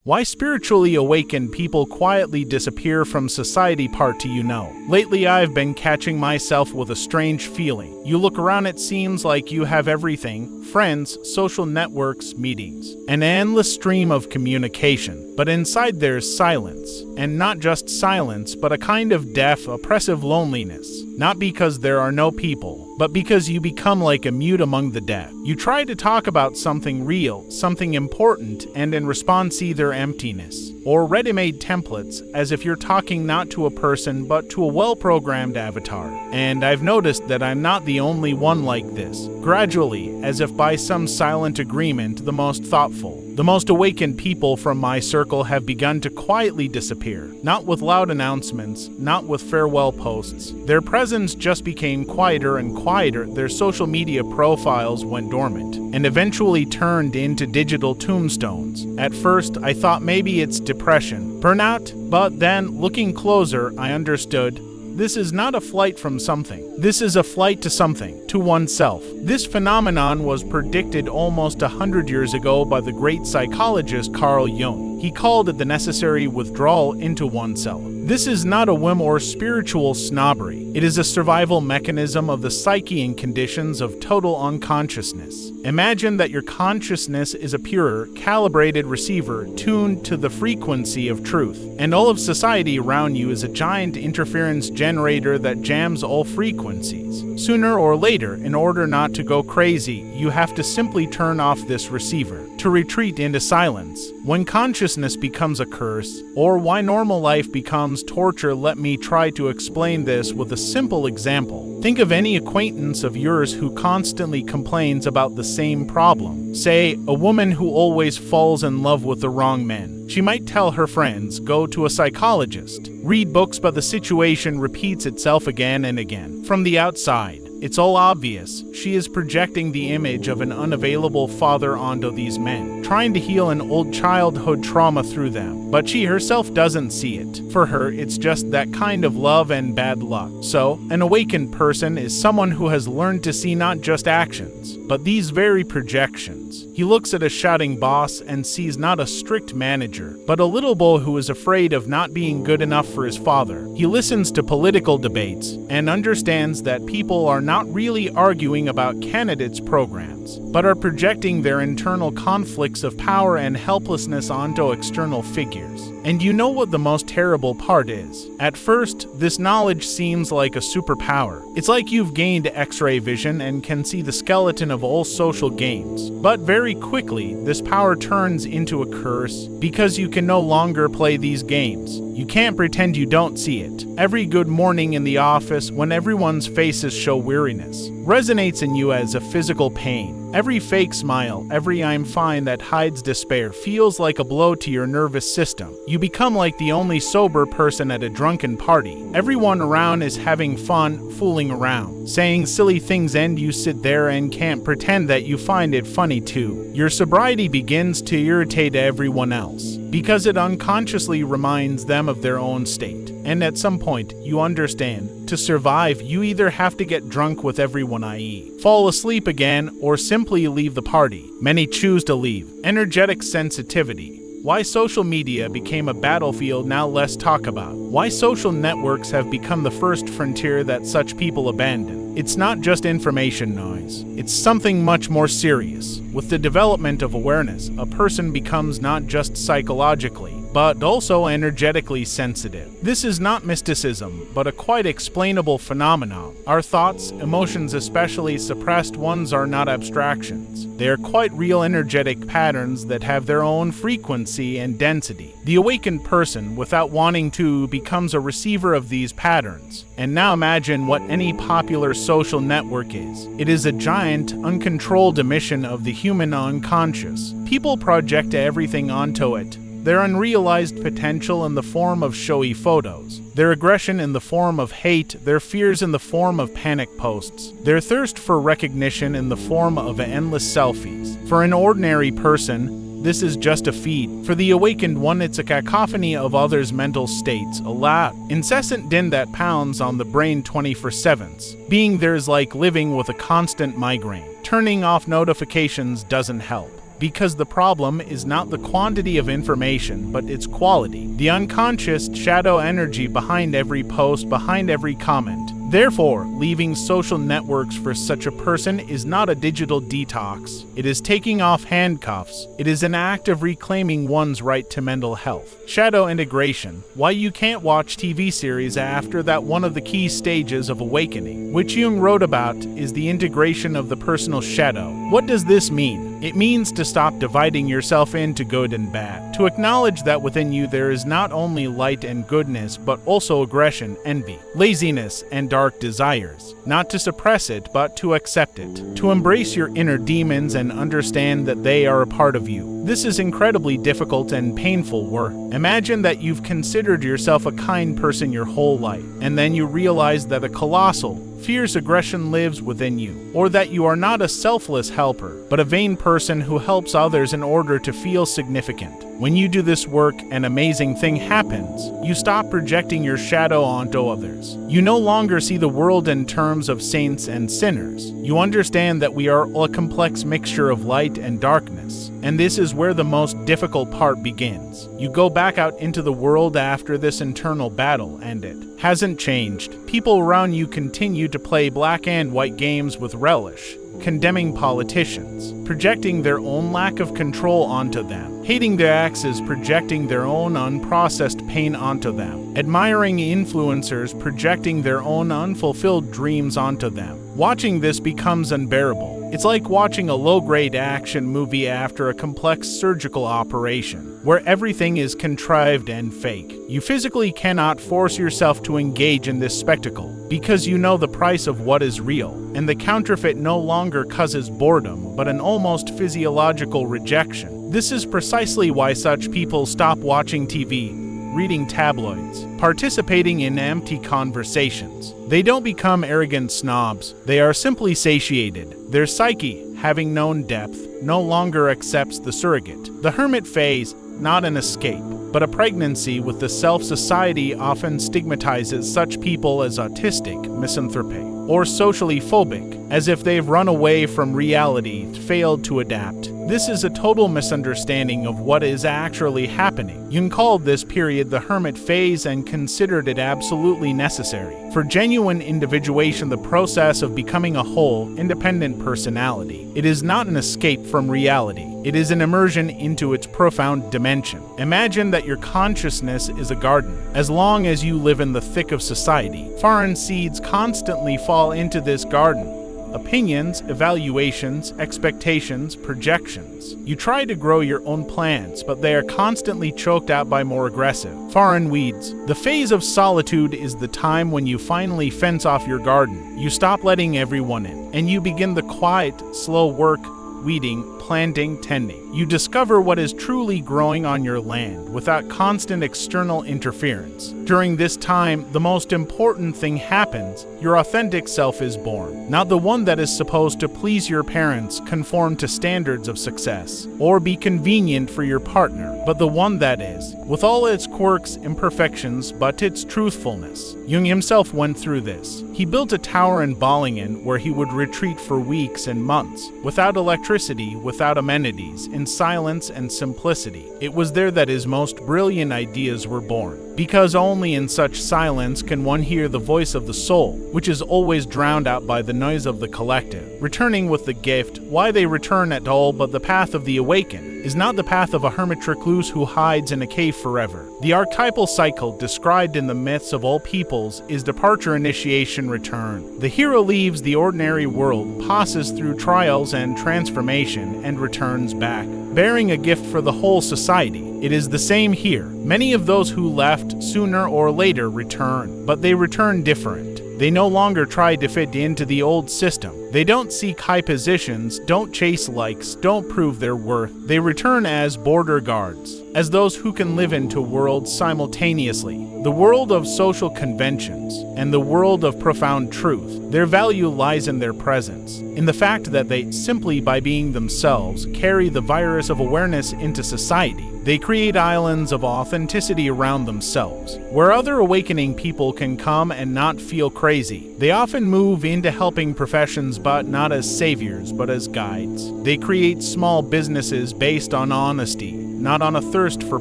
Why spiritually awakened people quietly disappear from society. Part 2. Lately I've been catching myself with a strange feeling. You look around, it seems like you have everything: friends, social networks, meetings, an endless stream of communication. But inside there's silence. And not just silence, but a kind of deaf, oppressive loneliness. Not because there are no people, but because you become like a mute among the deaf. You try to talk about something real, something important, and in response either emptiness or ready-made templates, as if you're talking not to a person but to a well-programmed avatar. And I've noticed that I'm not the only one like this. Gradually, as if by some silent agreement, the most thoughtful, the most awakened people from my circle have begun to quietly disappear. Not with loud announcements, not with farewell posts. Their presence just became quieter and quieter. Their social media profiles went dormant and eventually turned into digital tombstones. At first, I thought maybe it's depression, burnout, but then, looking closer, I understood. This is not a flight from something. This is a flight to something, to oneself. This phenomenon was predicted almost 100 years ago by the great psychologist Carl Jung. He called it the necessary withdrawal into oneself. This is not a whim or spiritual snobbery. It is a survival mechanism of the psyche in conditions of total unconsciousness. Imagine that your consciousness is a pure, calibrated receiver tuned to the frequency of truth, and all of society around you is a giant interference generator that jams all frequencies. Sooner or later, in order not to go crazy, you have to simply turn off this receiver, to retreat into silence. When consciousness becomes a curse, or why normal life becomes torture, let me try to explain this with a simple example. Think of any acquaintance of yours who constantly complains about the same problem. Say, a woman who always falls in love with the wrong men. She might tell her friends, go to a psychologist, read books, but the situation repeats itself again and again. From the outside, it's all obvious. She is projecting the image of an unavailable father onto these men, trying to heal an old childhood trauma through them. But she herself doesn't see it. For her, it's just that kind of love and bad luck. So, an awakened person is someone who has learned to see not just actions, but these very projections. He looks at a shouting boss and sees not a strict manager, but a little boy who is afraid of not being good enough for his father. He listens to political debates and understands that people are not really arguing about candidates' programs, but are projecting their internal conflicts of power and helplessness onto external figures. And you know what the most terrible part is? At first, this knowledge seems like a superpower. It's like you've gained X-ray vision and can see the skeleton of all social games. But very quickly, this power turns into a curse because you can no longer play these games. You can't pretend you don't see it. Every good morning in the office, when everyone's faces show weariness, resonates in you as a physical pain. Every fake smile, every I'm fine that hides despair feels like a blow to your nervous system. You become like the only sober person at a drunken party. Everyone around is having fun, fooling around, saying silly things, and you sit there and can't pretend that you find it funny too. Your sobriety begins to irritate everyone else, because it unconsciously reminds them of their own state. And at some point, you understand, to survive, you either have to get drunk with everyone, i.e., fall asleep again, or simply leave the party. Many choose to leave. Energetic sensitivity. Why social media became a battlefield. Now let's talk about why social networks have become the first frontier that such people abandon. It's not just information noise. It's something much more serious. With the development of awareness, a person becomes not just psychologically, but also energetically sensitive. This is not mysticism, but a quite explainable phenomenon. Our thoughts, emotions, especially suppressed ones, are not abstractions. They are quite real energetic patterns that have their own frequency and density. The awakened person, without wanting to, becomes a receiver of these patterns. And now imagine what any popular social network is. It is a giant, uncontrolled emission of the human unconscious. People project everything onto it. Their unrealized potential in the form of showy photos, their aggression in the form of hate, their fears in the form of panic posts, their thirst for recognition in the form of endless selfies. For an ordinary person, this is just a feed. For the awakened one, it's a cacophony of others' mental states, a loud, incessant din that pounds on the brain 24/7. Being there is like living with a constant migraine. Turning off notifications doesn't help. Because the problem is not the quantity of information, but its quality. The unconscious shadow energy behind every post, behind every comment. Therefore, leaving social networks for such a person is not a digital detox. It is taking off handcuffs. It is an act of reclaiming one's right to mental health. Shadow integration. Why you can't watch TV series after that. One of the key stages of awakening, which Jung wrote about, is the integration of the personal shadow. What does this mean? It means to stop dividing yourself into good and bad. To acknowledge that within you there is not only light and goodness, but also aggression, envy, laziness, and dark desires. Not to suppress it, but to accept it. To embrace your inner demons and understand that they are a part of you. This is incredibly difficult and painful work. Imagine that you've considered yourself a kind person your whole life, and then you realize that a colossal, fierce aggression lives within you, or that you are not a selfless helper, but a vain person who helps others in order to feel significant. When you do this work, an amazing thing happens. You stop projecting your shadow onto others. You no longer see the world in terms of saints and sinners. You understand that we are a complex mixture of light and darkness, and this is where the most difficult part begins. You go back out into the world after this internal battle, and it hasn't changed. People around you continue to play black and white games with relish, condemning politicians, projecting their own lack of control onto them, hating their exes, projecting their own unprocessed pain onto them, admiring influencers, projecting their own unfulfilled dreams onto them. Watching this becomes unbearable. It's like watching a low-grade action movie after a complex surgical operation, where everything is contrived and fake. You physically cannot force yourself to engage in this spectacle, because you know the price of what is real, and the counterfeit no longer causes boredom, but an almost physiological rejection. This is precisely why such people stop watching TV, reading tabloids, participating in empty conversations. They don't become arrogant snobs. They are simply satiated. Their psyche, having known depth, no longer accepts the surrogate. The hermit phase, not an escape, but a pregnancy with the self. Society often stigmatizes such people as autistic, misanthropic, or socially phobic, as if they've run away from reality, failed to adapt. This is a total misunderstanding of what is actually happening. Jung called this period the hermit phase and considered it absolutely necessary for genuine individuation, the process of becoming a whole, independent personality. It is not an escape from reality. It is an immersion into its profound dimension. Imagine that your consciousness is a garden. As long as you live in the thick of society, foreign seeds constantly fall into this garden. Opinions, evaluations, expectations, projections. You try to grow your own plants, but they are constantly choked out by more aggressive, foreign weeds. The phase of solitude is the time when you finally fence off your garden. You stop letting everyone in, and you begin the quiet, slow work, weeding, planting, tending. You discover what is truly growing on your land without constant external interference. During this time, the most important thing happens. Your authentic self is born. Not the one that is supposed to please your parents, conform to standards of success, or be convenient for your partner, but the one that is, with all its quirks, imperfections, but its truthfulness. Jung himself went through this. He built a tower in Bollingen where he would retreat for weeks and months, without electricity, without amenities, in silence and simplicity. It was there that his most brilliant ideas were born, because only in such silence can one hear the voice of the soul, which is always drowned out by the noise of the collective. Returning with the gift, why they return at all, but the path of the awakened is not the path of a hermit recluse who hides in a cave forever. The archetypal cycle described in the myths of all peoples is departure, initiation, return. The hero leaves the ordinary world, passes through trials and transformation, and returns back, bearing a gift for the whole society. It is the same here. Many of those who left sooner or later return, but they return different. They no longer try to fit into the old system. They don't seek high positions, don't chase likes, don't prove their worth. They return as border guards, as those who can live in two worlds simultaneously, the world of social conventions and the world of profound truth. Their value lies in their presence, in the fact that they, simply by being themselves, carry the virus of awareness into society. They create islands of authenticity around themselves, where other awakening people can come and not feel crazy. They often move into helping professions, but not as saviors, but as guides. They create small businesses based on honesty, not on a thirst for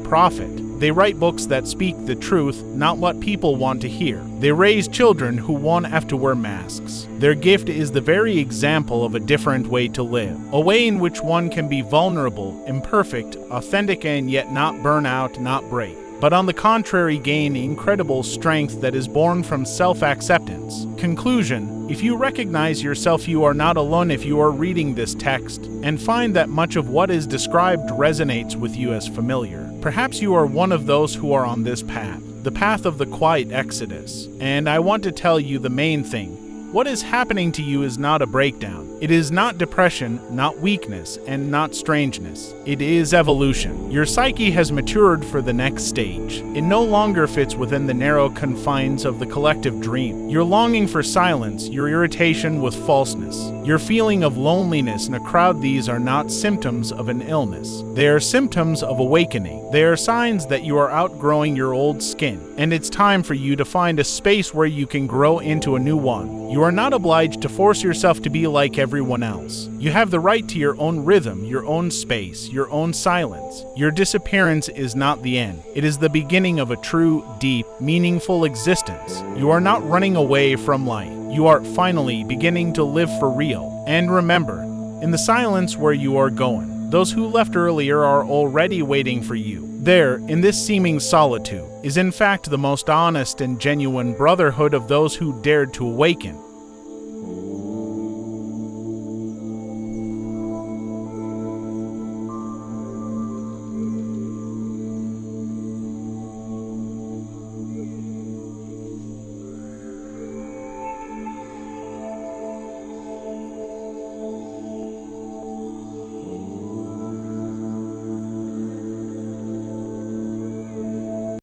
profit. They write books that speak the truth, not what people want to hear. They raise children who won't have to wear masks. Their gift is the very example of a different way to live, a way in which one can be vulnerable, imperfect, authentic, and yet not burn out, not break, but on the contrary gain incredible strength that is born from self-acceptance. Conclusion: if you recognize yourself, you are not alone. If you are reading this text and find that much of what is described resonates with you as familiar, perhaps you are one of those who are on this path, the path of the quiet exodus. And I want to tell you the main thing. What is happening to you is not a breakdown. It is not depression, not weakness, and not strangeness. It is evolution. Your psyche has matured for the next stage. It no longer fits within the narrow confines of the collective dream. Your longing for silence, your irritation with falseness, your feeling of loneliness in a crowd, these are not symptoms of an illness. They are symptoms of awakening. They are signs that you are outgrowing your old skin, and it's time for you to find a space where you can grow into a new one. You are not obliged to force yourself to be like everyone else. You have the right to your own rhythm, your own space, your own silence. Your disappearance is not the end. It is the beginning of a true, deep, meaningful existence. You are not running away from life. You are finally beginning to live for real. And remember, in the silence where you are going, those who left earlier are already waiting for you. There, in this seeming solitude, is in fact the most honest and genuine brotherhood of those who dared to awaken.